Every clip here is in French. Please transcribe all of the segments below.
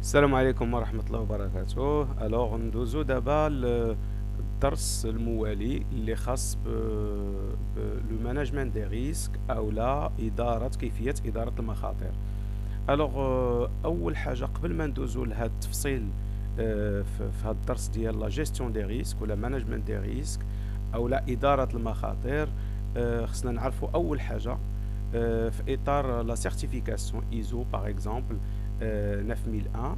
السلام عليكم ورحمة الله وبركاته. الوغ ندوزو دابا للدرس الموالي اللي خاص لو مانجمنت دي ريسك او لا كيفية إدارة المخاطر. الوغ اول حاجة قبل ما ندوزو لهاد التفصيل في هاد الدرس ديال لا جيستيون دي ريسك ولا مانجمنت دي ريسك او لا إدارة المخاطر. خصنا نعرفو اول حاجة في اطار لا سيرتيفيكاسيون ايزو باغ اكزومبل 9001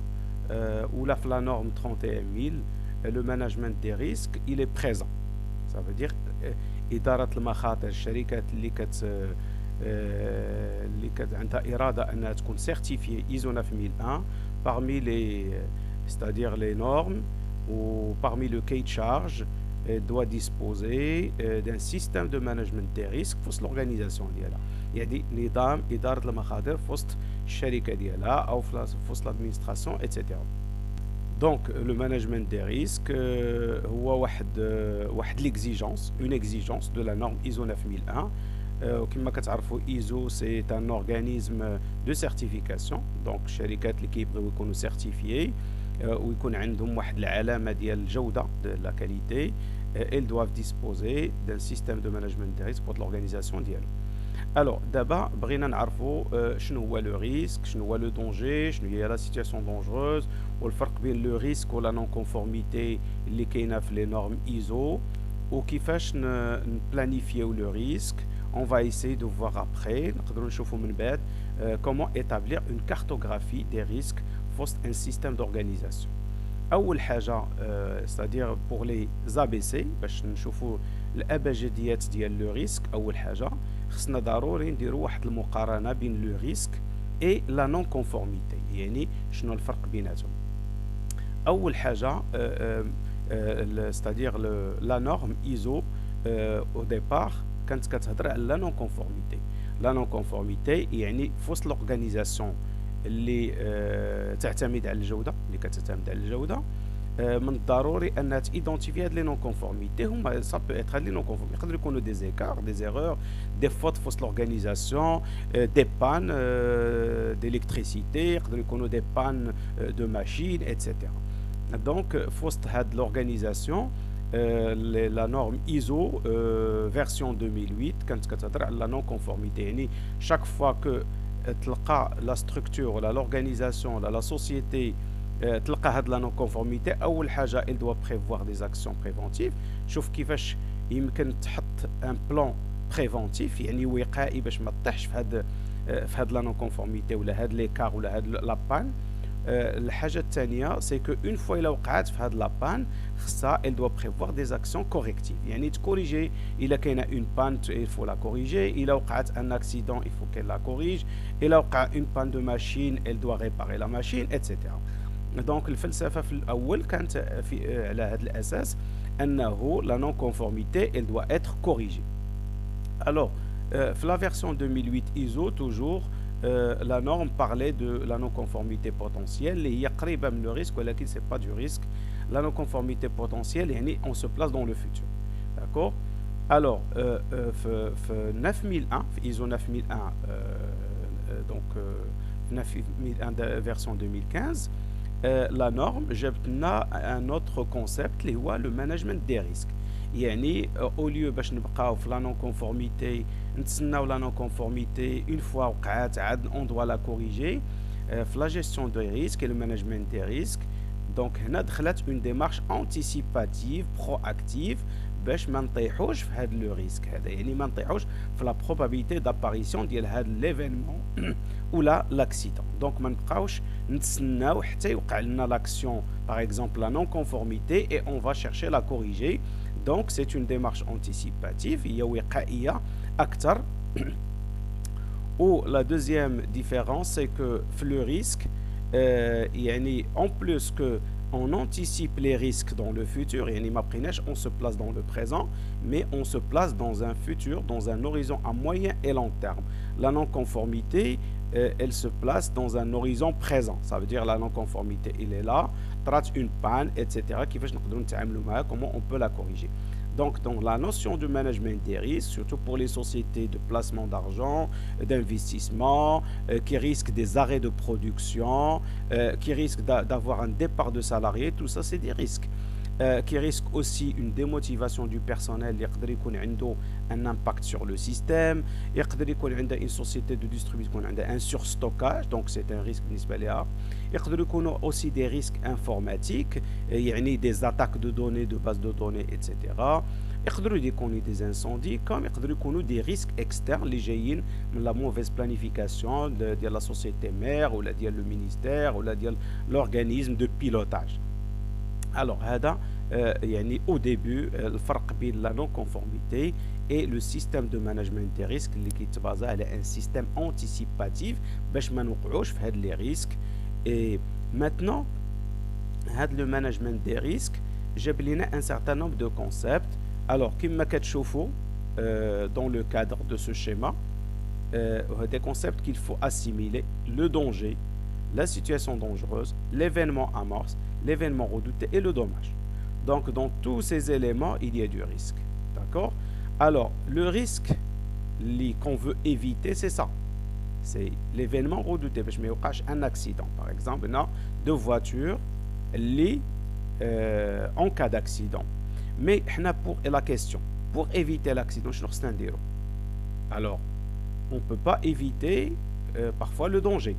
ou la norme 31000. Le management des risques il est présent. Ça veut dire إدارة المخاطر الشركات اللي عندها إرادة أنها تكون certifiée ISO 9001 parmi les c'est-à-dire les normes ou parmi le cahier de charge doit disposer d'un système de management des risques في l'organisation ديالها. يعني نظام إدارة المخاطر في وسط الشركة ديالها أو في وسط l'administration etc. Donc le management des risques هو واحد l'exigence, une exigence de la norme ISO 9001. وكما كتعرفوا ISO c'est un organisme de certification. Donc الشركات اللي كيبغيو يكونوا certifiés ويكون عندهم واحد العلامة ديال الجودة de la qualité, elles doivent disposer d'un système de management des risques pour l'organisation ديالهم. Alors d'abord بغينا نعرفوا شنو هو لو ريسك، شنو هو لو دونجي، شنو هي لا سيتوياسيون دونجروز والفرق بين لو ريسك ولا نون كونفورميتي اللي كاينه في لي نورم ايزو وكيفاش نبلانيفيو لو ريسك. On va essayer de voir après نقدروا نشوفوا من بعد comment établir une cartographie des risques وسط un système d'organisation. اول حاجه c'est-à-dire pour les ABC باش نشوفوا الابجديات ديال لو ريسك. اول حاجه خصنا ضروري نديروا واحد المقارنه بين لو ريسك اي لا نون كونفورميتي. يعني شنو الفرق بيناتهم؟ اول حاجه c'est-à-dire la norme ISO au départ كانت كتهضر على لا نون كونفورميتي. لا نون كونفورميتي يعني في وسط لورغانيزاسيون اللي تعتمد على الجوده، اللي كتعتمد على الجوده من الضروري انها تيدونتيفي هاد لي نون كونفورميتي. هما سا بو اتر هاد لي نون كونفورميتي يقدروا يكونوا دي زيكار، دي زيرور، دي فوت في وسط لورغانيزاسيون، دي بان ديليكتريسيتي، يقدروا يكونوا دي بان دو ماشين ايتترا. دونك في وسط هاد لورغانيزاسيون la norme ISO version 2008 كانت كتهضر على la non conformité. يعني chaque fois que تلقى la structure ولا l'organisation ولا la société تلقى هاد la non conformité، اول حاجه il doit prévoir des actions préventives. شوف كيفاش يمكن تحط un plan préventif يعني وقائي باش ما تطيحش في هاد la non conformité ولا هاد l'écart ولا هاد la panne. الحاجه الثانيه سي كو اون فوا الا وقعت في هاد لابان خصها elle doit prévoir des actions correctives. يعني تكوريجي الا كاينه اون بان il faut la corriger. الا وقعت ان accident il faut qu'elle la corrige. الا وقع اون بان دو ماشين elle doit réparer la machine etc. دونك الفلسفه في الاول كانت على هذا الاساس انه la non conformité elle doit être corrigée. Alors في la version 2008 ISO toujours la norme parlait de la non-conformité potentielle اللي هي قريبة من le risque ولكن c'est pas du risque. La non-conformité potentielle يعني on se place dans le futur. D'accord. Alors في 9001 في ISO 9001 donc 9001 version 2015 la norme جابت لنا un autre concept اللي هو le management des risques. يعني au lieu باش نبقاو في لا نون كونفورميتي نتسناو لا نون كونفورميتي اون فوا وقعات عاد اون دوا لا كوريجي في لا جيستيون دو ريسك et le management des risques. دونك هنا دخلت اون ديمارش انتيسيباتيف برو اكتيف باش ما نطيحوش في هذا لو ريسك هذا. يعني ما نطيحوش في لا بروبابيليتي داباريسيون ديال هذا ليفينمون ولا لاكسيدون. دونك ما نبقاوش نتسناو حتى يوقع لنا لاكسيون باغ اكزومبل لا نون كونفورميتي et on va chercher la corriger. Donc c'est une démarche anticipative, هي وقائية أكثر. Ou la deuxième différence c'est que le risque يعني en plus que on anticipe les risques dans le futur. يعني ما بقيناش on se place dans le présent mais on se place dans un futur, dans un horizon à moyen et long terme. La non-conformité elle se place dans un horizon présent. Ça veut dire la non-conformité il est là, traite une panne etc. كيفاش نقدروا نتعاملوا معها, comment on peut la corriger. Donc, dans la notion de management des risques, surtout pour les sociétés de placement d'argent, d'investissement, qui risquent des arrêts de production, qui risquent d'avoir un départ de salariés, tout ça, c'est des risques. Qui risquent aussi une démotivation du personnel qui a un impact sur le système. Il y a une société de distribution qui a un surstockage, donc c'est un risque. Il y a aussi des risques informatiques, des attaques de données, de bases de données, etc. Il y a des incendies, comme il y a des risques externes liés à la mauvaise planification de la société mère, ou le ministère, ou l'organisme de pilotage. Alors, au début, le فرق بين la non-conformité et le système de management des risques qui est basé sur un système anticipatif باش ما نوقعوش في هاد les risques. Et maintenant, le management des risques جاب لنا un certain nombre de concepts. Alors, كما كتشوفوا dans le cadre de ce schéma, des concepts qu'il faut assimiler: le danger, la situation dangereuse, l'événement amorce, l'événement redouté et le dommage. Donc, dans tous ces éléments, il y a du risque. D'accord? Alors, le risque qu'on veut éviter, c'est ça. C'est l'événement redouté. Je mets un accident. Par exemple, on a deux voitures en cas d'accident. Mais pour la question, pour éviter l'accident, je ne dire. Alors, on ne peut pas éviter parfois le danger.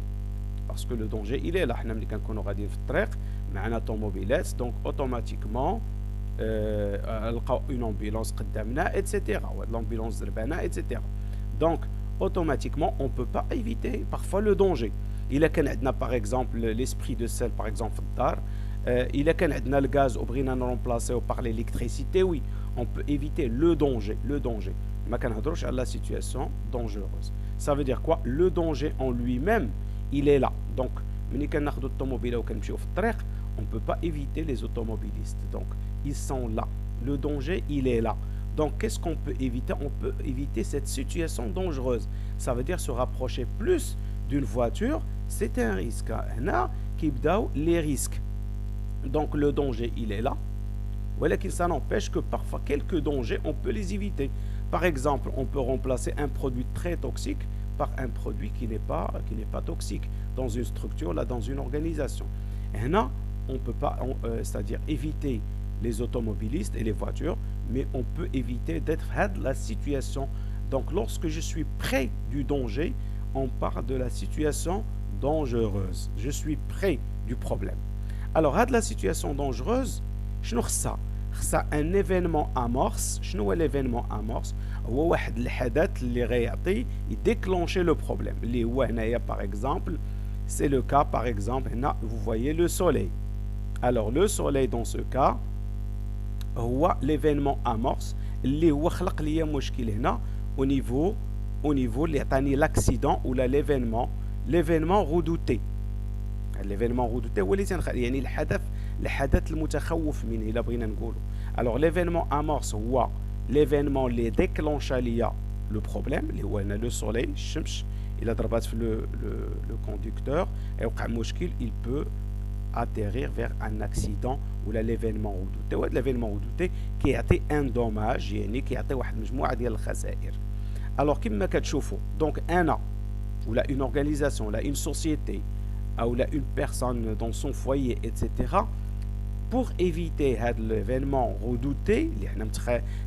Parce que le danger, il est là. On aura dit un automobile, donc automatiquement une ambulance etc. L'ambulance etc. Donc automatiquement on ne peut pas éviter parfois le danger. Il y a par exemple l'esprit de sel, par exemple il y a le gaz, on remplacer par l'électricité. Oui, on peut éviter le danger. Mais on la situation dangereuse. Ça veut dire quoi? Le danger en lui-même, il est là. Donc on ne peut pas éviter les automobilistes. Donc, ils sont là. Le danger, il est là. Donc, qu'est-ce qu'on peut éviter? On peut éviter cette situation dangereuse. Ça veut dire se rapprocher plus d'une voiture, c'est un risque. Les risques. Donc, le danger, il est là. Voilà, ça n'empêche que parfois, quelques dangers, on peut les éviter. Par exemple, on peut remplacer un produit très toxique par un produit qui n'est pas toxique dans une structure, là, dans une organisation. Et là, on peut pas, c'est-à-dire éviter les automobilistes et les voitures, mais on peut éviter d'être à la situation. Donc, lorsque je suis près du danger, on parle de la situation dangereuse. Je suis près du problème. Alors, à la situation dangereuse, je ça un événement amorce. شنو l'événement amorce? هو واحد الحدث اللي غيعطي déclencher le problème. اللي هو هنايا par exemple, c'est le cas par exemple, là, vous voyez le soleil. Alors le soleil dans ce cas هو l'événement amorce اللي هو خلق ليا مشكل هنا au niveau اللي عطاني l'accident ou l'événement redouté. l'événement redouté هو اللي يعني الحدث المتخوف منه إلا بغينا نقولوا. Alors l'événement amorce هو l'événement اللي déclenche ليا le problème اللي هو هنا le soleil الشمس إلا ضربات في le conducteur يوقع مشكل, il peut atterrir vers un accident ou l'événement redouté. ou l'événement redouté كيعطي un dommage, يعني كيعطي واحد مجموعة ديال الخسائر. Alors كما كتشوفوا, donc أنا ولا une organisation ولا une société ou là une personne dans son foyer, etc. Pour éviter هذا l'événement redouté اللي حنا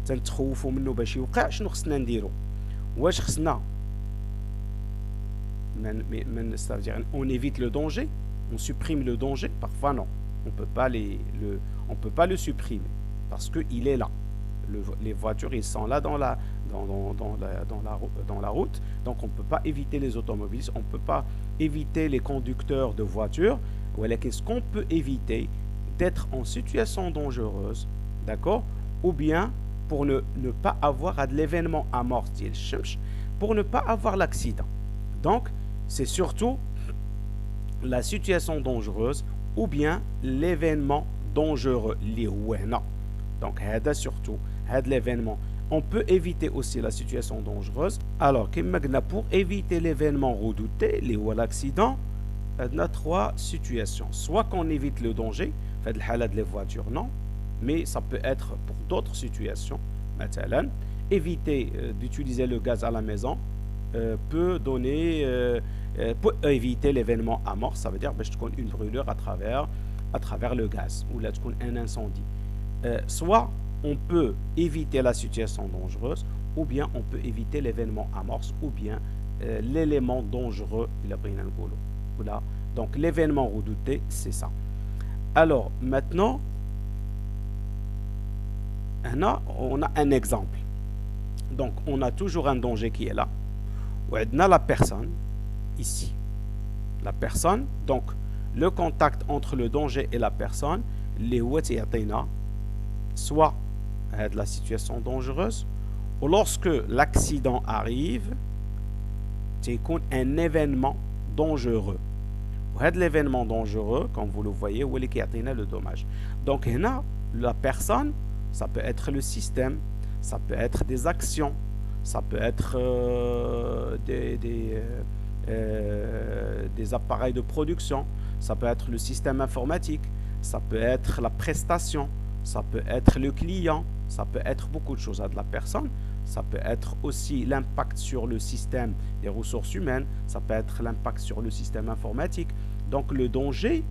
تنتخوفوا منه باش يوقع, شنو خصنا نديرو؟ واش خصنا c'est-à-dire on évite le danger, on supprime le danger? Parfois non, on peut pas le supprimer parce que il est là. Les voitures, ils sont là dans la route, donc on ne peut pas éviter les automobilistes, on ne peut pas éviter les conducteurs de voitures. Voilà, qu'est-ce qu'on peut éviter? D'être en situation dangereuse, d'accord? Ou bien pour ne pas avoir de l'événement amorce, pour ne pas avoir l'accident. Donc c'est surtout la situation dangereuse ou bien l'événement dangereux lié au هنا. Donc surtout l'événement. On peut éviter aussi la situation dangereuse. Alors pour éviter l'événement redouté, l'accident, on a trois situations. Soit qu'on évite le danger, fait les voitures non, mais ça peut être pour d'autres situations. مثلا, éviter d'utiliser le gaz à la maison peut peut éviter l'événement amorce, ça veut dire une brûlure à travers le gaz ou là un incendie. Soit on peut éviter la situation dangereuse, ou bien on peut éviter l'événement amorce, ou bien l'élément dangereux. Voilà. Donc l'événement redouté, c'est ça. Alors maintenant, on a un exemple. Donc on a toujours un danger qui est là. On a la personne ici. La personne, donc le contact entre le danger et la personne, les soit de la situation dangereuse, ou lorsque l'accident arrive, c'est un événement dangereux. L'événement dangereux, comme vous le voyez, où est le dommage. Donc la personne, ça peut être le système, ça peut être des actions, ça peut être des appareils de production, ça peut être le système informatique, ça peut être la prestation, ça peut être le client, ça peut être beaucoup de choses de la personne, ça peut être aussi l'impact sur le système des ressources humaines, ça peut être l'impact sur le système informatique. Donc le danger,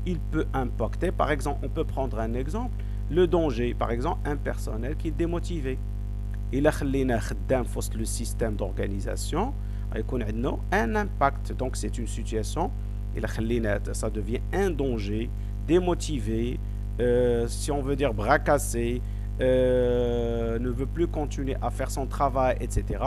il peut impacter, par exemple, on peut prendre un exemple, le danger, par exemple, un personnel qui est démotivé. Il a le système d'organisation, un impact, donc c'est une situation, ça devient un danger, démotivé, si on veut dire bracassé, ne veut plus continuer à faire son travail, etc.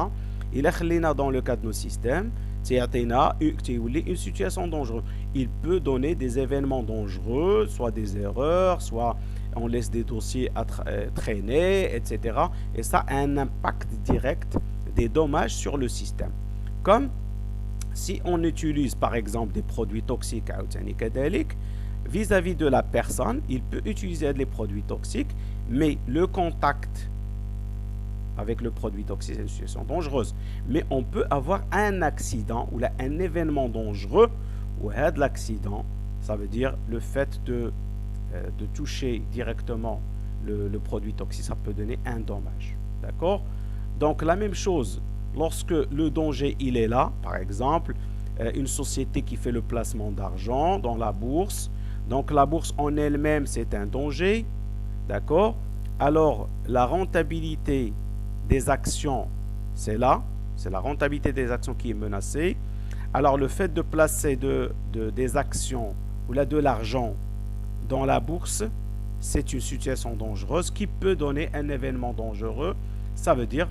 Il a dans le cas de nos systèmes, une situation dangereuse. Il peut donner des événements dangereux, soit des erreurs, soit on laisse des dossiers traîner, etc. Et ça a un impact direct des dommages sur le système. Comme si on utilise par exemple des produits toxiques vis-à-vis de la personne, il peut utiliser des produits toxiques, mais le contact avec le produit toxique, c'est une situation dangereuse. Mais on peut avoir un accident ou là, un événement dangereux, ou l'accident, ça veut dire le fait de toucher directement le produit toxique, ça peut donner un dommage. D'accord? Donc la même chose, lorsque le danger il est là, par exemple, une société qui fait le placement d'argent dans la bourse, donc la bourse en elle-même c'est un danger, d'accord? Alors la rentabilité des actions, c'est là, c'est la rentabilité des actions qui est menacée. Alors le fait de placer des actions ou là de l'argent dans la bourse, c'est une situation dangereuse qui peut donner un événement dangereux. Ça veut dire,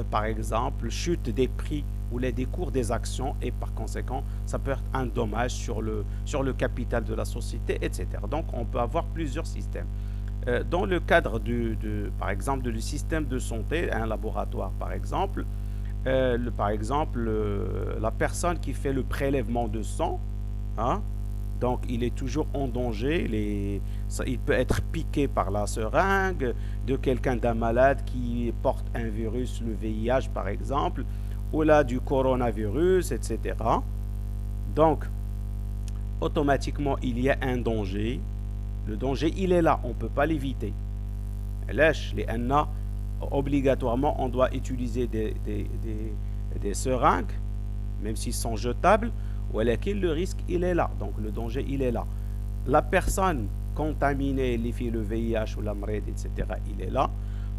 par exemple, chute des prix ou des cours des actions et par conséquent, ça peut être un dommage sur le capital de la société, etc. Donc, on peut avoir plusieurs systèmes. Dans le cadre par exemple, du système de santé, un laboratoire, par exemple, la personne qui fait le prélèvement de sang, hein, donc il est toujours en danger, il peut être piqué par la seringue de quelqu'un d'un malade qui porte un virus, le VIH par exemple, ou là du coronavirus, etc. Donc, automatiquement, il y a un danger. Le danger, il est là, on ne peut pas l'éviter. Obligatoirement, on doit utiliser des seringues, même s'ils sont jetables, le risque, il est là. Donc, le danger, il est là. La personne contaminée, le VIH ou la MRED, etc., il est là.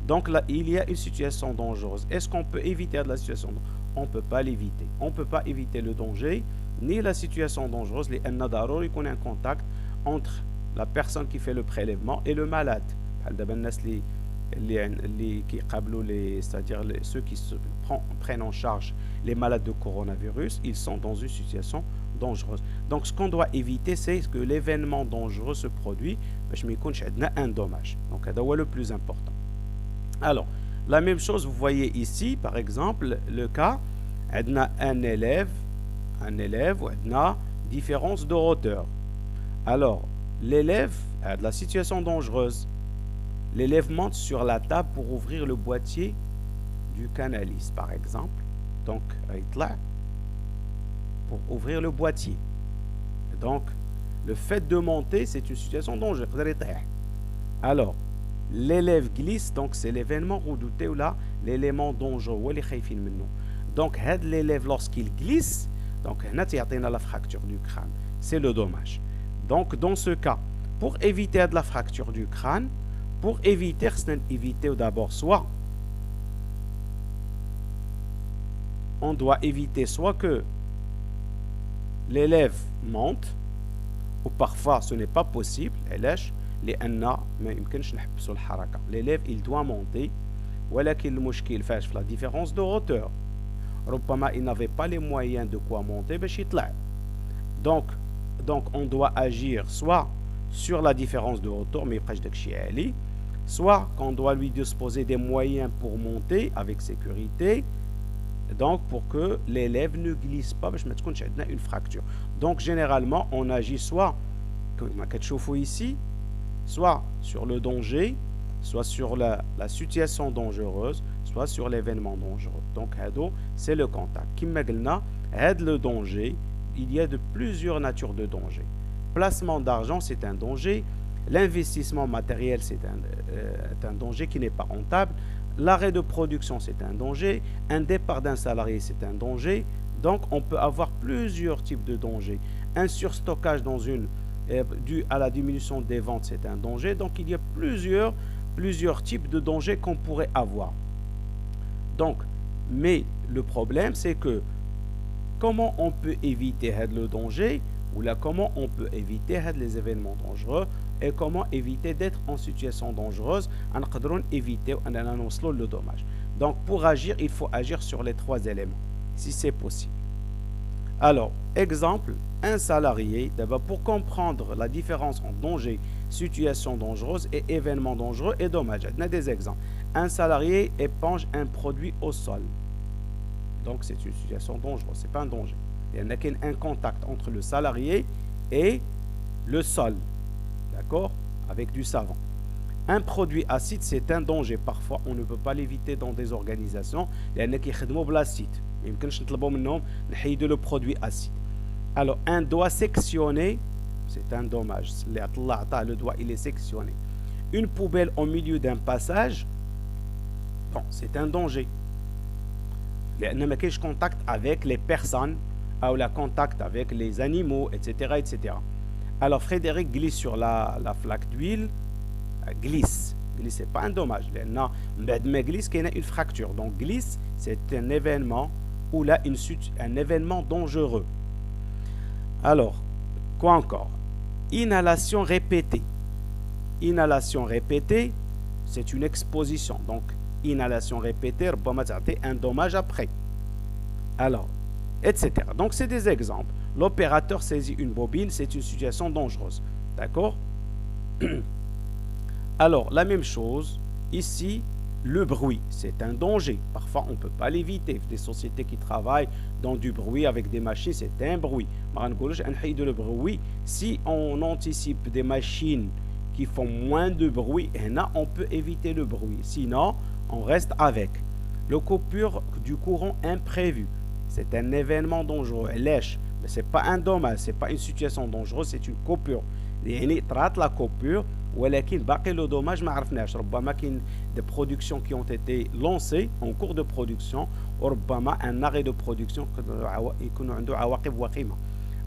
Donc, là, il y a une situation dangereuse. Est-ce qu'on peut éviter la situation dangereuse? On ne peut pas l'éviter. On ne peut pas éviter le danger, ni la situation dangereuse. Il y a un contact entre la personne qui fait le prélèvement et le malade. C'est-à-dire ceux qui prennent en charge les malades de coronavirus, ils sont dans une situation dangereuse. Donc ce qu'on doit éviter, c'est que l'événement dangereux se produit, parce qu'il y a un dommage. Donc c'est le plus important. Alors, la même chose, vous voyez ici, par exemple, le cas, on a un élève, on a différence de hauteur. Alors, l'élève a de la situation dangereuse. L'élève monte sur la table pour ouvrir le boîtier du canaliste, par exemple. Donc, là, pour ouvrir le boîtier. Donc, le fait de monter, c'est une situation dangereuse. Alors, l'élève glisse, donc c'est l'événement redouté ou là, l'élément dangereux, ou les khayfin minnou. Donc, l'élève, lorsqu'il glisse, donc, on a la fracture du crâne. C'est le dommage. Donc, dans ce cas, pour éviter de la fracture du crâne, pour éviter d'abord soit on doit éviter soit que l'élève monte, ou parfois ce n'est pas possible, l'élève il doit monter, ولكن المشكل فاش في la différence de hauteur. ربما il n'avait pas les moyens de quoi monter باش يطلع. Donc on doit agir soit sur la différence de hauteur, mais soit qu'on doit lui disposer des moyens pour monter avec sécurité, donc pour que l'élève ne glisse pas باش ما تكونش عندنا une fracture. Donc généralement on agit soit comme كتشوفوا ici, soit sur le danger, soit sur la situation dangereuse, soit sur l'événement dangereux. Donc c'est le contact. Comme قلنا le danger, il y a de plusieurs natures de danger. Placement d'argent, c'est un danger. L'investissement matériel, c'est un danger qui n'est pas rentable. L'arrêt de production, c'est un danger. Un départ d'un salarié, c'est un danger. Donc, on peut avoir plusieurs types de dangers. Un surstockage dû à la diminution des ventes, c'est un danger. Donc, il y a plusieurs types de dangers qu'on pourrait avoir. Donc, mais le problème, c'est que comment on peut éviter le danger, ou là comment on peut éviter les événements dangereux, et comment éviter d'être en situation dangereuse, on peut éviter le dommage. Donc pour agir, il faut agir sur les trois éléments, si c'est possible. Alors, exemple, un salarié, d'abord pour comprendre la différence entre danger, situation dangereuse et événement dangereux et dommage. On a des exemples. Un salarié éponge un produit au sol. Donc c'est une situation dangereuse, c'est pas un danger. Il y en a un contact entre le salarié et le sol, d'accord, avec du savon. Un produit acide, c'est un danger. Parfois, on ne peut pas l'éviter dans des organisations. Il y en a qui خدموا بالacide. يمكنش نطلبوا منهم نحيدوا le produit acide. Alors, un doigt sectionné, c'est un dommage. Le doigt, il est sectionné. Une poubelle au milieu d'un passage, bon, c'est un danger. Il n'y a pas de contact avec les personnes, ou le contact avec les animaux, etc., etc. Alors Frédéric glisse sur la flaque d'huile, glisse, c'est pas un dommage. Mais glisse, il y a une fracture. Donc glisse, c'est un événement ou là un événement dangereux. Alors, quoi encore? Inhalation répétée. Inhalation répétée, c'est une exposition. Donc inhalation répétée, un dommage après. Alors, etc. Donc, c'est des exemples. L'opérateur saisit une bobine, c'est une situation dangereuse. D'accord? Alors, la même chose, ici, le bruit, c'est un danger. Parfois, on ne peut pas l'éviter. Des sociétés qui travaillent dans du bruit avec des machines, c'est un bruit. Le bruit, si on anticipe des machines qui font moins de bruit, on peut éviter le bruit. Sinon, on reste avec. Le coupure du courant imprévu, c'est un événement dangereux. Lèche, mais ce n'est pas un dommage, ce n'est pas une situation dangereuse, c'est une coupure. يعني طرات la coupure, ولكن باقي le dommage ما عرفناش. ربما كاين des productions qui ont été lancées en cours de production, وربما un arrêt de production يكون عنده عواقب وخيمة.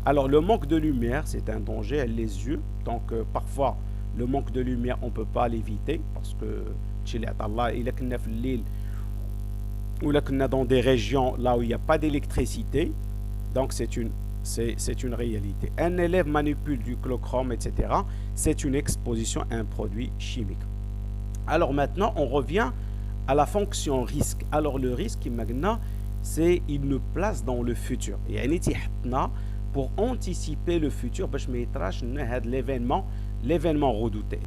Alors le manque de lumière, c'est un danger, les yeux. Donc parfois le manque de lumière, on ne peut pas l'éviter parce que il est dans des régions là où il n'y a pas d'électricité, donc c'est une réalité. Un élève manipule du chlochrome, etc. C'est une exposition à un produit chimique. Alors maintenant, on revient à la fonction risque. Alors le risque, maintenant, c'est une place dans le futur. Pour anticiper le futur, l'événement redouté.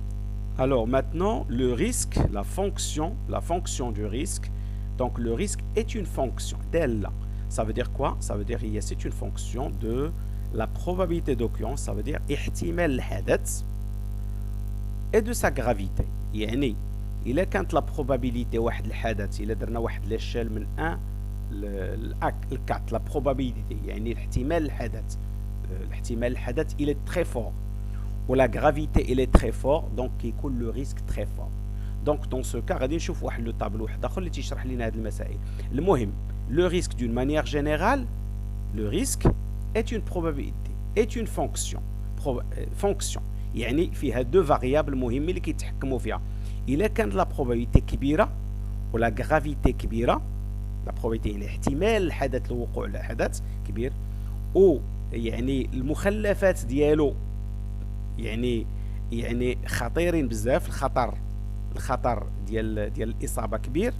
Alors maintenant, le risque, la fonction du risque. Donc le risque est une fonction d'elle. Ça veut dire quoi? Ça veut dire que c'est une fonction de la probabilité d'occurrence. Ça veut dire ihtimal الحدث et de sa gravité. يعني إلا كانت la probabilité واحد الحدث إلا درنا واحد l'échelle من 1 ل 4 la probabilité يعني الاحتمال الحدث il est très fort. où la gravité elle est très forte, donc كيكون le risque très fort. Donc dans ce cas غادي نشوف واحد لو طابلو واحد اخر اللي تيشرح لنا هذه المسائل. المهم le risque d'une manière générale, le risque est une probabilité, est une fonction. fonction يعني فيها deux variables مهمين اللي كيتحكموا فيها. إلا كانت la probabilité كبيرة ولا gravité كبيرة، la probabilité يعني احتمال الحدث الوقوع لحدث كبير، و يعني المخلفات ديالو يعني خطيرين بزاف، الخطر ديال الاصابه كبير،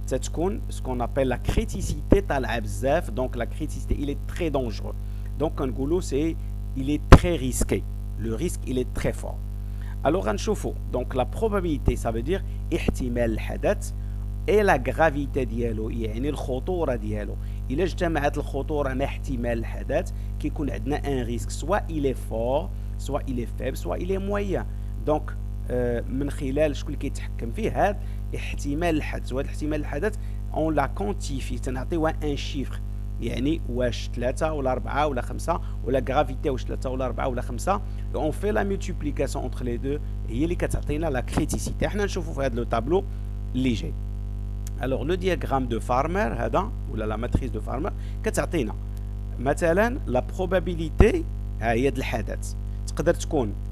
تتكون سكون ابل لا كريتيسيتي طالعه بزاف. دونك لا كريتيسيتي il est très dangereux. دونك كنقولوا سي il est très risqué, le risque il est très fort. alors غنشوفوا دونك لا probabilité ça veut dire احتمال الحدث et la gravité ديالو يعني الخطوره ديالو. الا اجتمعت الخطوره مع احتمال الحدث كيكون عندنا ان ريسك سواء il est fort soit il est faible soit il est moyen. دونك من خلال شكون اللي كيتحكم فيه هذا احتمال الحدث، وهذا احتمال الحدث اون لا كونتيفي تنعطيوها ان شيفر، يعني واش 3 ولا 4 ولا 5 ولا غرافيتي واش 3 ولا 4 ولا 5 اون في لا مولتيبليكاسيون اونتر لي دو هي اللي كتعطينا لا كريتيسيتي. احنا نشوفوا في هذا لو طابلو اللي جاي. alors le diagramme de Farmer هذا ولا la matrice de Farmer كتعطينا مثلا la probabilité ها هي الحدث، تقدر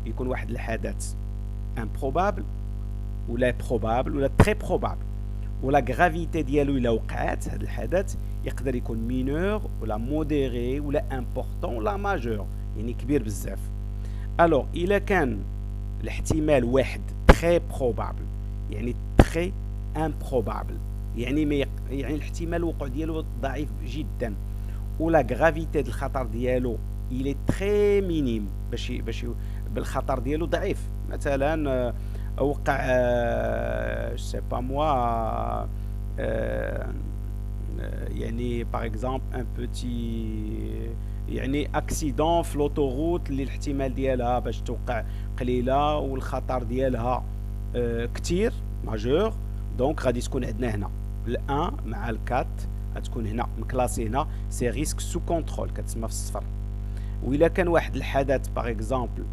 يكون واحد الحدث improbable ولا probable ولا très probable، ولا gravité ديالو الا وقعت هذا الحدث يقدر يكون mineur ولا modéré ولا important ولا majeur يعني كبير بزاف. alors الا كان الاحتمال واحد très probable يعني très improbable يعني يعني الاحتمال الوقوع ديالو ضعيف جدا، ولا غرافيتي ديال الخطر ديالو il est très minime باش بالخطر ديالو ضعيف. مثلا وقع je sais pas moi يعني par exemple un petit يعني اكسيدون في لوطوروت اللي الاحتمال ديالها باش توقع قليله والخطر ديالها كتير ماجور، دونك غادي تكون عندنا هنا ال1 مع ال4 غتكون هنا مكلاسي هنا سي ريسك سو كونترول كتسمى في الصفر. وإلا كان واحد الحدث باغ اكزومبل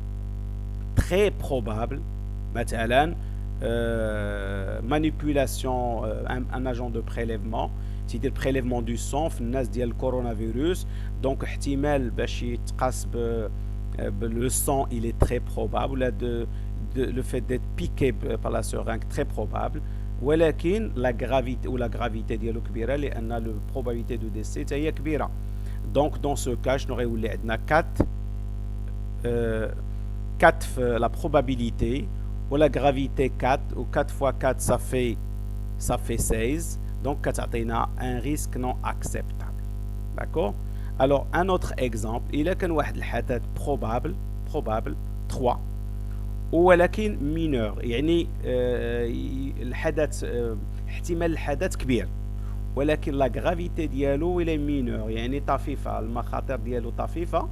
تري بروبابل مثلا مانيبيولاسيون ان اجون دو بريليفمون تيدير بريليفمون دو سون في الناس ديال الكورونا فيروس، دونك احتمال باش يتقاس le sang il est très probable là le fait d'être piqué par la seringue très probable، ولكن la gravité ou la gravité ديالو كبيره لان le probabilité de décès هي كبيره. donc dans ce cas شنو غيولي عندنا 4 في la probabilité ou la gravité 4 ou 4 fois 4 ça fait 16، donc كتعطينا un risque non acceptable. d'accord. alors un autre exemple إلا كان واحد الحدث probable 3 ولكن mineur يعني الحدث احتمال الحدث كبير ولكن لا غرافيتي ديالو الى mineur يعني طفيفه، المخاطر ديالو طفيفه،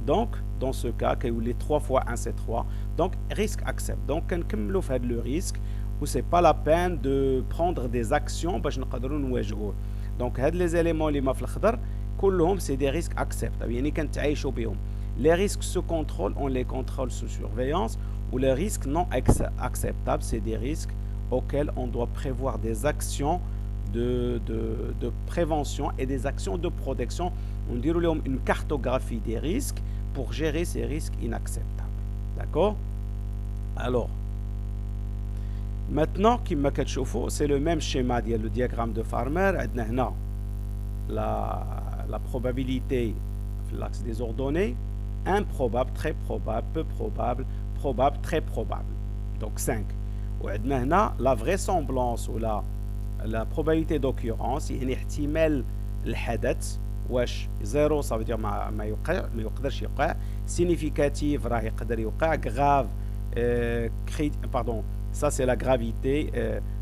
دونك دون سو كا كيولي 3 fois 1 c'est 3، دونك ريسك اكسبت. دونك كنكملوا في هذا لو ريسك و سي با لا بين دو بروندر دي زاكسيون باش نقدروا نواجهوه. دونك هاد لي زيليمون اللي ما في الخضر كلهم سي دي ريسك اكسبت يعني كنتعايشوا بهم. لي ريسك سو كونترول اون لي كونترول سو سورفيلانس، ou les risques non acceptables c'est des risques auxquels on doit prévoir des actions de prévention et des actions de protection. On dit une cartographie des risques pour gérer ces risques inacceptables. D'accord. alors maintenant كما كتشوفوا c'est le même schéma ديال le diagramme de Farmer. عندنا هنا la probabilité في l'axe des ordonnées improbable, très probable, peu probable, probable, très probable. donc 5. وعندنا هنا la vraisemblance ou la probabilité d'occurrence يعني احتمال الحدث واش 0 ça veut dire ما يقدرش يوقع، significative راه يقدر يوقع، grave pardon ça c'est la gravité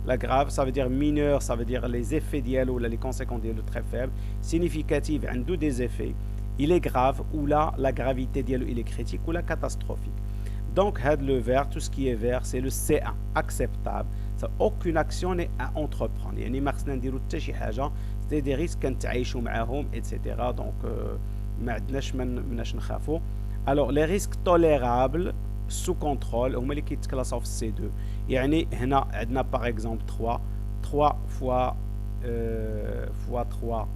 la grave ça veut dire mineur ça veut dire les effets ديالو ولا les conséquences ديالو très faibles، significative عنده des effets il est grave ou là la gravité ديالو il est critique ou la catastrophique. donc had le vert tout ce qui est vert c'est le C1 acceptable، aucune action n'est à entreprendre يعني ما خصنا نديرو حتى شي حاجه، c'est des risques كنتعايشوا معاهم etc. donc ما عندناش مناش نخافوا. alors les risques tolérables sous contrôle هما اللي كيتكلاصاو في السي 2 يعني هنا عندنا باغ اكزومبل 3 fois fois 3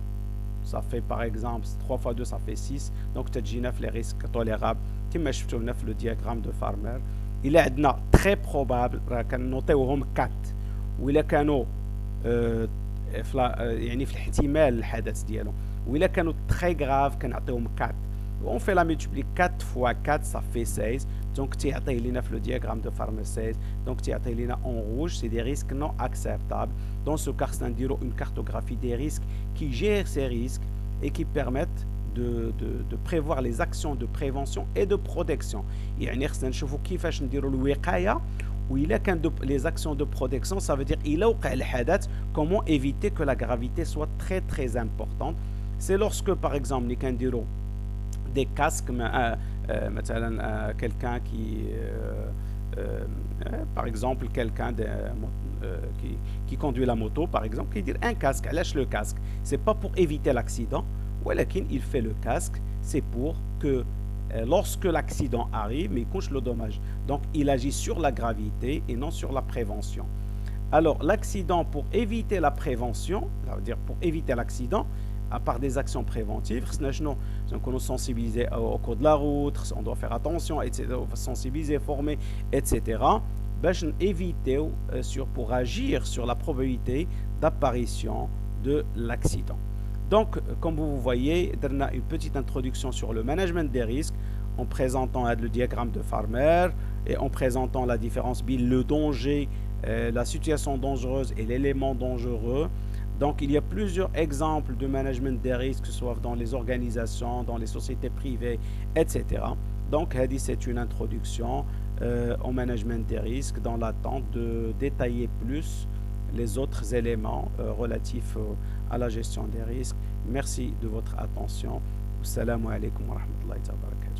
ça fait par exemple 3 fois 2 ça fait 6 donc تجينا في les risques tolérables كما شفتوا هنا في le diagramme de Farmer إلا عندنا très probable راه كنوطيوهم 4 وإلا كانوا يعني في الاحتمال الحدث ديالهم وإلا كانوا très grave كنعطيوهم 4 on fait la multiplier 4 fois 4 ça fait 16 donc تيعطيه لينا في le diagramme de Farmer 16 donc تيعطيه لينا en rouge c'est des risques non acceptables dans ce cas c'est une cartographie des risques qui gère ces risques et qui permettent de prévoir les actions de prévention et de protection يعني خصنا نشوفوا كيفاش نديروا الوقايه وإلا كان les actions de protection ça veut dire إلا وقع الحدث comment éviter que la gravité soit très très importante c'est lorsque par exemple اللي كنديروا des casques مثلا quelqu'un par exemple quelqu'un qui conduit la moto par exemple qui dit un casque lâche le casque c'est pas pour éviter l'accident ولكن il fait le casque c'est pour que lorsque l'accident arrive mais il couche le dommage donc il agit sur la gravité et non sur la prévention alors l'accident pour éviter la prévention ça veut dire pour éviter l'accident à part des actions préventives on doit sensibiliser au code de la route on doit faire attention etc sensibiliser former etc باش éviter pour agir sur la probabilité d'apparition de l'accident donc comme vous voyez on a une petite introduction sur le management des risques en présentant le diagramme de Farmer et en présentant la différence entre le danger la situation dangereuse et l'élément dangereux. Donc, il y a plusieurs exemples de management des risques, que ce soit dans les organisations, dans les sociétés privées, etc. Donc, c'est une introduction au management des risques dans l'attente de détailler plus les autres éléments relatifs à la gestion des risques. Merci de votre attention. Assalamu alaikum wa rahmatullahi wa barakatuh.